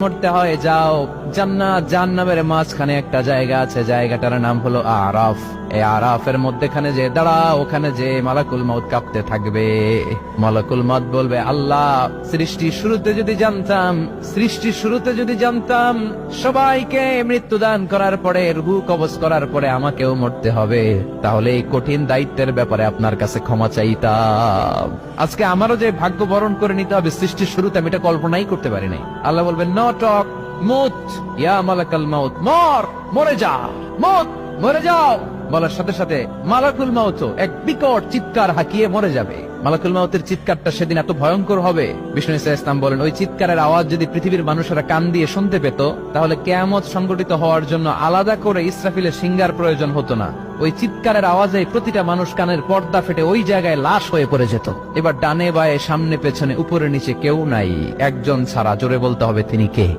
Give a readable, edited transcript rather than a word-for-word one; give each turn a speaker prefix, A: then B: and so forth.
A: মরতে হয় যাও, জান্নাত জাহান্নামের মাঝখানে একটা জায়গা আছে, জায়গাটার নাম হলো আরাফ। এই আরাফের মধ্যখানে যে দাঁড়া, ওখানে যে মালাকুল মউত কাঁপতে থাকবে। মালাকুল মউত বলবে, আল্লাহ সৃষ্টির শুরুতে যদি জানতাম সবাইকে মৃত্যুদান করার পরে, রূহ কবজ করার পরে আমাকেও মরতে হবে, তাহলে এই কঠিন দায়িত্বের ব্যাপারে আপনার কাছে ক্ষমা চাইতাম। আজকে আমারও যে ভাগ্য বরণ করে নিতে হবে সৃষ্টির শুরুতে, আমি এটা কল্পনাই করতে পারি নাই। আল্লাহ বলবেন, নো টক মুত ইয়া মালাকুল মউত, মরে যা, মরে যাও। বলার সাথে সাথে মালাকুল মউত এক বিকট চিৎকার হাঁকিয়ে মরে যাবে। মালাকুল মউতের চিৎকারটা সেদিন এত ভয়ঙ্কর হবে, বিষ্ণু ইসলাম বলেন, ওই চিৎকারের আওয়াজ যদি পৃথিবীর মানুষেরা কান দিয়ে শুনতে পেত, তাহলে কিয়ামত সংগঠিত হওয়ার জন্য আলাদা করে ইসরাফিলের সিংহার প্রয়োজন হতো না। ওই চিৎকারের আওয়াজে প্রতিটা মানুষ কানের পর্দা ফেটে ওই জায়গায় লাশ হয়ে পড়ে যেত। এবার ডানে বায়ে সামনে পেছনে উপরে নিচে কেউ নাই, একজন ছাড়া। জোরে বলতে হবে, তিনি কে?